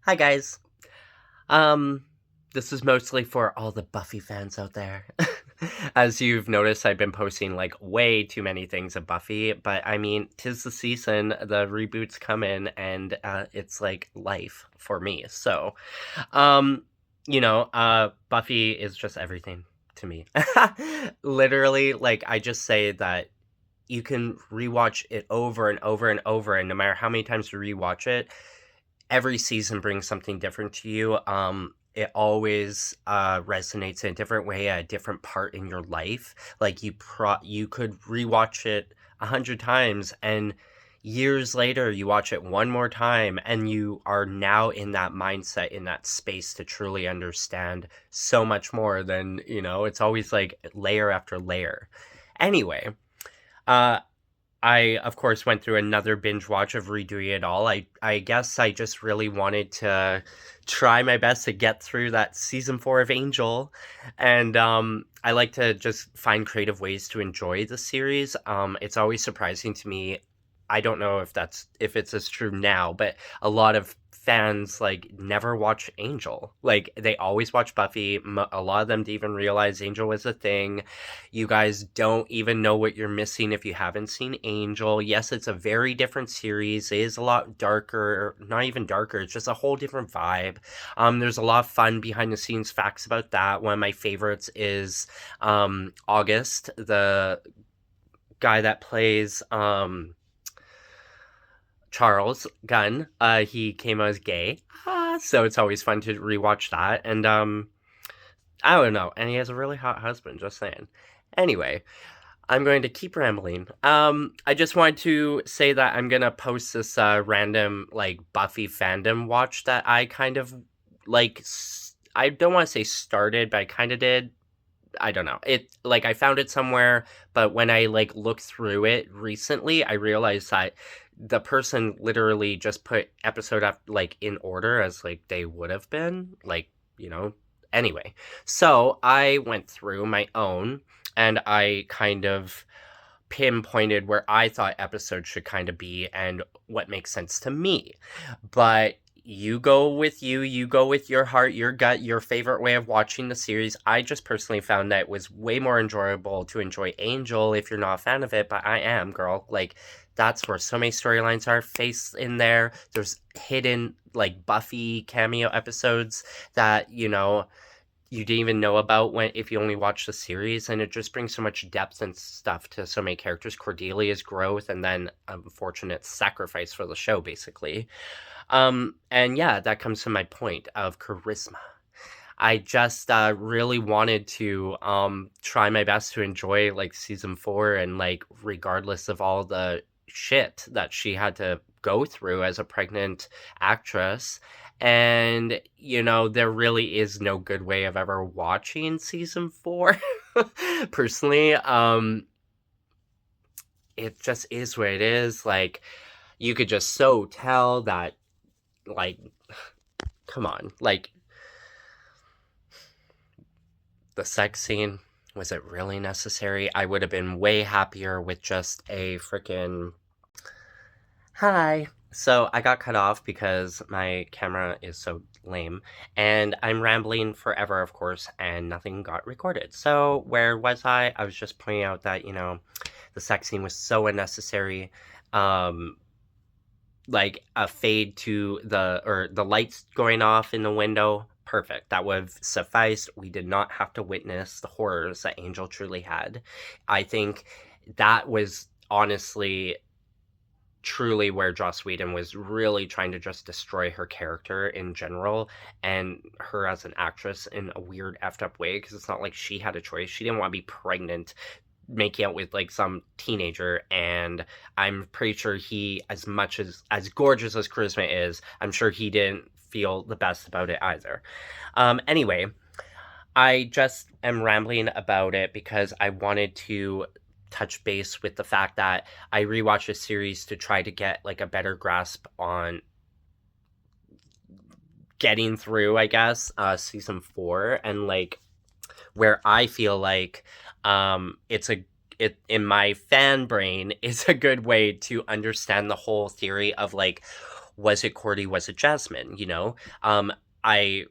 Hi guys. Um, this is mostly for all the Buffy fans out there. As you've noticed, I've been posting like way too many things of Buffy, but I mean, 'tis the season, the reboots come in, and it's like life for me. So, um, Buffy is just everything to me. Literally, like I just say that you can rewatch it over and over and over, and no matter how many times you rewatch it, every season brings something different to you. It always resonates in a different way at a different part in your life. Like you could rewatch it 100 times, and years later you watch it one more time, and you are now in that mindset, in that space to truly understand so much more than It's always like layer after layer. Anyway, uh, I, of course, went through another binge watch of redoing it all. I guess I just really wanted to try my best to get through that season 4 of Angel, and I like to just find creative ways to enjoy the series. It's always surprising to me. I don't know if it's as true now, but a lot of fans like never watch Angel. Like they always watch Buffy. A lot of them didn't even realize Angel was a thing. You guys don't even know what you're missing if you haven't seen Angel. Yes, it's a very different series. It is a lot darker, not even darker, it's just a whole different vibe. There's a lot of fun behind the scenes facts about that. One of my favorites is August, the guy that plays Charles Gunn. He came out as gay. So it's always fun to rewatch that. And I don't know. And he has a really hot husband, just saying. Anyway, I'm going to keep rambling. I just wanted to say that I'm gonna post this random like Buffy fandom watch that I kind of like. I don't want to say started, but I kind of did. I don't know. It like I found it somewhere, but when I like looked through it recently, I realized that the person literally just put episode up like in order as like they would have been, like, you know. Anyway, so I went through my own and I kind of pinpointed where I thought episodes should kind of be and what makes sense to me. But you go with your heart, your gut, your favorite way of watching the series. I just personally found that it was way more enjoyable to enjoy Angel if you're not a fan of it, but I am, girl. Like, that's where so many storylines are faced in there. There's hidden, like, Buffy cameo episodes that, you didn't even know about when if you only watch the series, and it just brings so much depth and stuff to so many characters. Cordelia's growth and then unfortunate sacrifice for the show, basically. And yeah, that comes to my point of charisma. I just really wanted to try my best to enjoy like season 4, and like regardless of all the shit that she had to go through as a pregnant actress. And there really is no good way of ever watching season 4. Personally, it just is what it is. Like, you could just so tell that, like, come on, like, the sex scene, was it really necessary? I would have been way happier with just a freaking hi. So I got cut off because my camera is so lame, and I'm rambling forever, of course, and nothing got recorded. So where was I? I was just pointing out that, the sex scene was so unnecessary. Um, like a fade to the lights going off in the window, perfect. That would have sufficed. We did not have to witness the horrors that Angel truly had. I think that was honestly truly where Joss Whedon was really trying to just destroy her character in general and her as an actress in a weird effed up way, because it's not like she had a choice. She didn't want to be pregnant making out with like some teenager, and I'm pretty sure he, as much as gorgeous as charisma is, I'm sure he didn't feel the best about it either. Anyway, I just am rambling about it because I wanted to touch base with the fact that I rewatched a series to try to get like a better grasp on getting through, I guess, season 4, and like where I feel like it in my fan brain is a good way to understand the whole theory of like was it Cordy, was it Jasmine, you know? I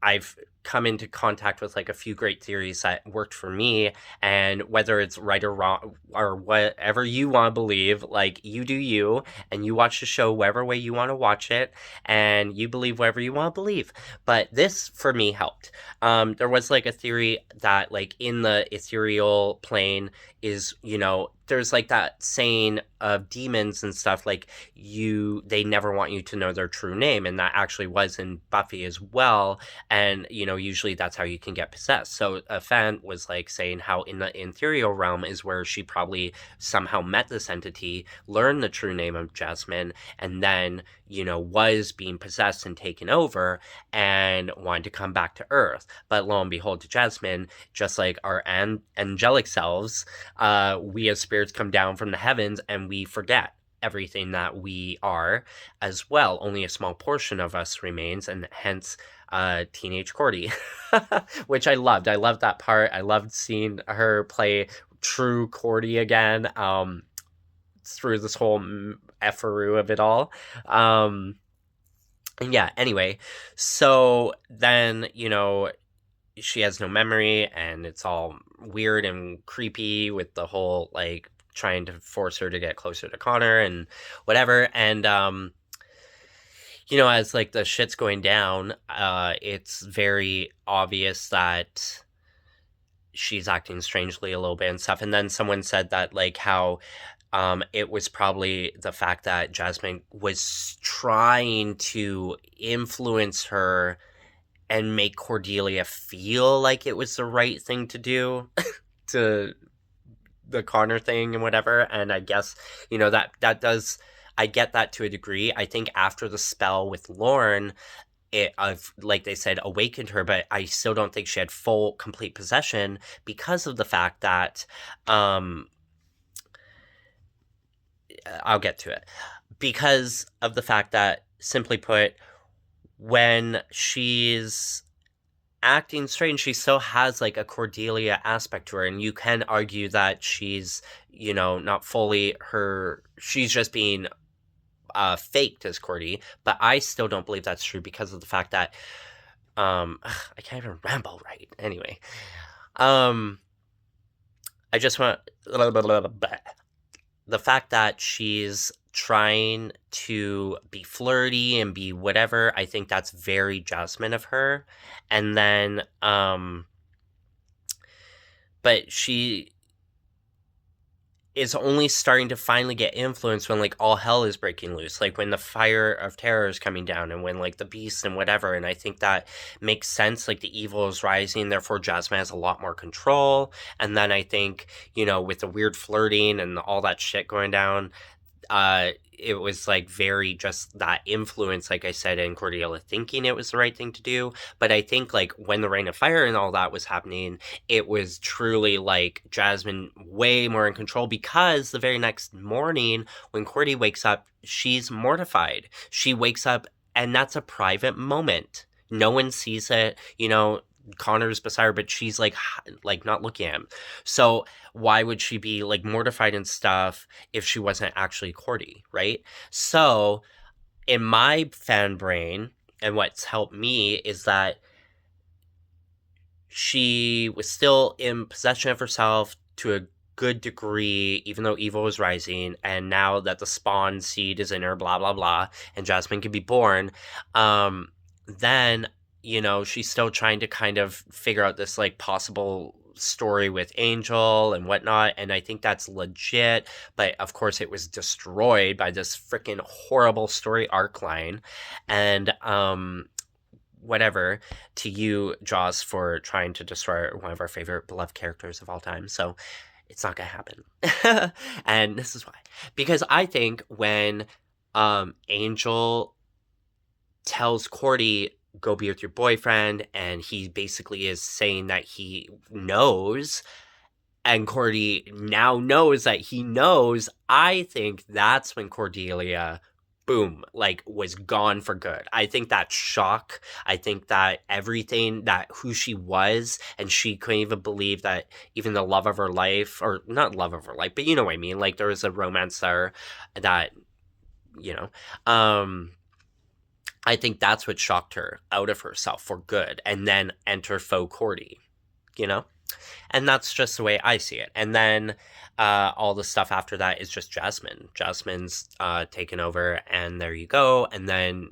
I've come into contact with like a few great theories that worked for me, and whether it's right or wrong or whatever you want to believe, like you do you, and you watch the show whatever way you want to watch it, and you believe whatever you want to believe. But this for me helped. There was like a theory that like in the ethereal plane is, you know, there's like that saying of demons and stuff like they never want you to know their true name, and that actually was in Buffy as well. And you know, usually that's how you can get possessed. So a fan was like saying how in the ethereal realm is where she probably somehow met this entity, learned the true name of Jasmine, and then, you know, was being possessed and taken over and wanted to come back to Earth. But lo and behold, to Jasmine, just like our angelic selves, we as spirits come down from the heavens and we forget everything that we are as well. Only a small portion of us remains, and hence teenage Cordy, which I loved. I loved that part. I loved seeing her play true Cordy again, through this whole efferoo of it all. And yeah, anyway, so then, you know, she has no memory, and it's all weird and creepy with the whole like trying to force her to get closer to Connor and whatever. And you know, as like the shit's going down, it's very obvious that she's acting strangely a little bit and stuff. And then someone said that like how it was probably the fact that Jasmine was trying to influence her and make Cordelia feel like it was the right thing to do to the Connor thing and whatever. And I guess, you know, that does, I get that to a degree. I think after the spell with Lauren, it, like they said, awakened her, but I still don't think she had full, complete possession because of the fact that, I'll get to it. Because of the fact that, simply put, when she's acting strange, she still has like a Cordelia aspect to her, and you can argue that she's, you know, not fully her, she's just being faked as Cordy, but I still don't believe that's true because of the fact that I can't even ramble right. Anyway, I just want the fact that she's trying to be flirty and be whatever, I think that's very Jasmine of her. And then but she is only starting to finally get influence when like all hell is breaking loose, like when the fire of terror is coming down and when like the beast and whatever. And I think that makes sense, like the evil is rising, therefore Jasmine has a lot more control. And then I think, you know, with the weird flirting and all that shit going down, it was like very just that influence, like I said, in Cordelia thinking it was the right thing to do. But I think like when the Rain of Fire and all that was happening, it was truly like Jasmine way more in control, because the very next morning when Cordy wakes up, she's mortified. She wakes up and that's a private moment. No one sees it, you know. Connor's beside her, but she's like not looking at him. So why would she be like mortified and stuff if she wasn't actually Cordy, right? So in my fan brain, and what's helped me is that she was still in possession of herself to a good degree, even though evil was rising, and now that the spawn seed is in her, blah blah blah, and Jasmine can be born, then, you know, she's still trying to kind of figure out this like possible story with Angel and whatnot, and I think that's legit. But of course it was destroyed by this freaking horrible story arc line. And whatever to you, Joss, for trying to destroy one of our favorite beloved characters of all time. So it's not gonna happen. And this is why, because I think when Angel tells Cordy, go be with your boyfriend, and he basically is saying that he knows, and Cordy now knows that he knows, I think that's when Cordelia, boom, like was gone for good. I think that shock, I think that everything, that who she was, and she couldn't even believe that even the love of her life, or not love of her life, but you know what I mean, like there was a romance there that you know. Um, I think that's what shocked her out of herself for good. And then enter faux Cordy, you know? And that's just the way I see it. And then all the stuff after that is just Jasmine. Jasmine's taken over, and there you go. And then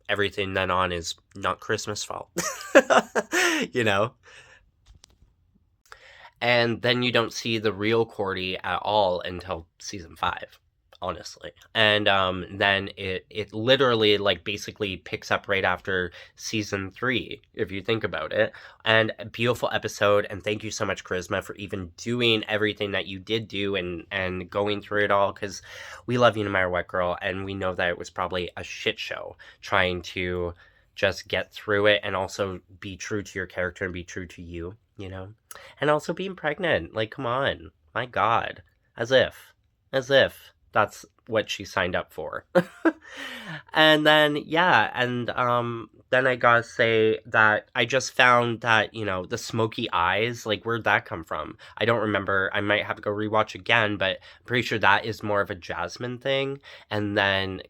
everything then on is not Christmas fault, you know? And then you don't see the real Cordy at all until season 5, honestly. And then it literally like basically picks up right after season 3, if you think about it. And a beautiful episode, and thank you so much, Charisma, for even doing everything that you did do and going through it all, because we love you no matter what, girl, and we know that it was probably a shit show trying to just get through it and also be true to your character and be true to you, you know? And also being pregnant. Like, come on. My God. As if. As if that's what she signed up for. And then, yeah, and then I gotta say that I just found that, the smoky eyes, like, where'd that come from? I don't remember. I might have to go rewatch again, but I'm pretty sure that is more of a Jasmine thing. And then,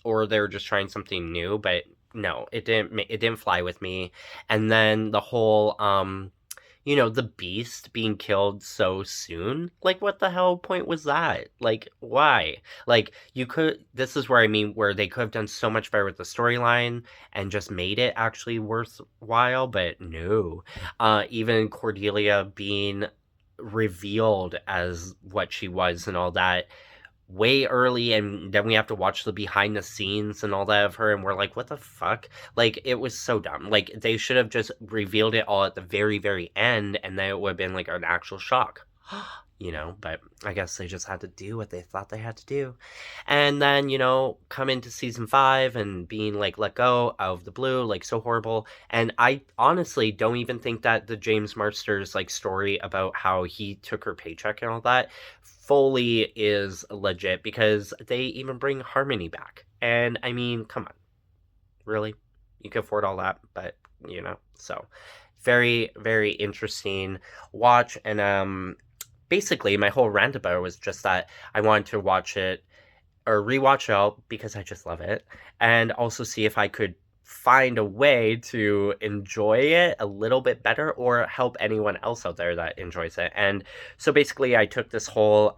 or they were just trying something new, but no, it didn't fly with me. And then the whole, the beast being killed so soon. Like, what the hell point was that? Like, why? Like, this is where I mean, where they could have done so much better with the storyline and just made it actually worthwhile, but no. Even Cordelia being revealed as what she was and all that way early, and then we have to watch the behind the scenes and all that of her, and we're like, what the fuck? Like, it was so dumb. Like, they should have just revealed it all at the very, very end, and then it would have been like an actual shock. But I guess they just had to do what they thought they had to do. And then, come into season 5 and being like let go out of the blue, like so horrible. And I honestly don't even think that the James Marsters like story about how he took her paycheck and all that fully is legit, because they even bring Harmony back. And I mean, come on. Really? You can afford all that, but so very, very interesting watch. And basically my whole rant about it was just that I wanted to watch it or rewatch it out because I just love it, and also see if I could find a way to enjoy it a little bit better or help anyone else out there that enjoys it. And so basically I took this whole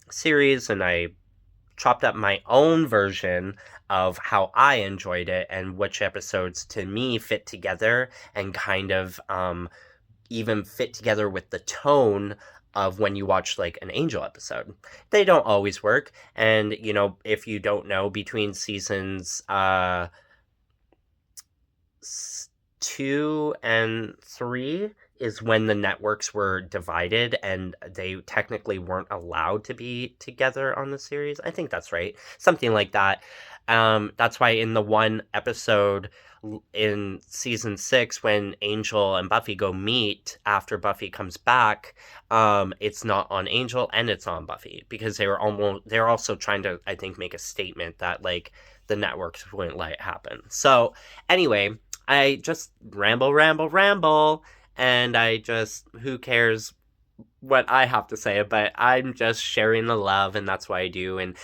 series and I chopped up my own version of how I enjoyed it and which episodes to me fit together and kind of even fit together with the tone of when you watch like an Angel episode. They don't always work, and if you don't know, between seasons 2 and 3 is when the networks were divided and they technically weren't allowed to be together on the series. I think that's right. Something like that. That's why in the one episode in season 6, when Angel and Buffy go meet after Buffy comes back, it's not on Angel and it's on Buffy, because they're also trying to, I think, make a statement that like the networks wouldn't let it happen. So anyway, I just ramble, and who cares what I have to say, but I'm just sharing the love, and that's what I do. And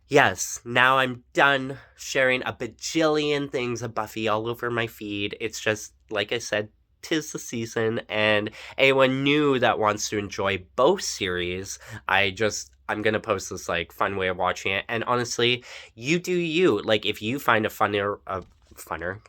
yes, now I'm done sharing a bajillion things of Buffy all over my feed. It's just, like I said, 'tis the season, and anyone new that wants to enjoy both series, I'm gonna post this like fun way of watching it. And honestly, you do you. Like, if you find a funner,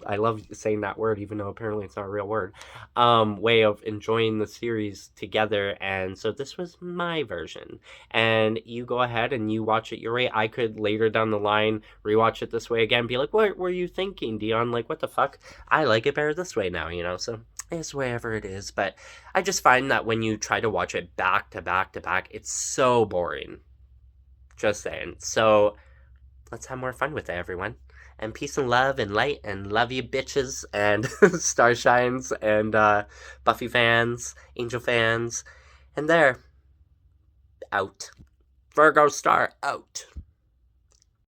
I love saying that word even though apparently it's not a real word, way of enjoying the series together. And so this was my version, and you go ahead and you watch it your way. I could later down the line rewatch it this way again and be like, what were you thinking, Dion? Like, what the fuck? I like it better this way now, so it's wherever it is. But I just find that when you try to watch it back to back to back, it's so boring. Just saying. So let's have more fun with it, everyone. And peace and love and light, and love you bitches and Starshines and Buffy fans, Angel fans. And there. Out. Virgo Star out.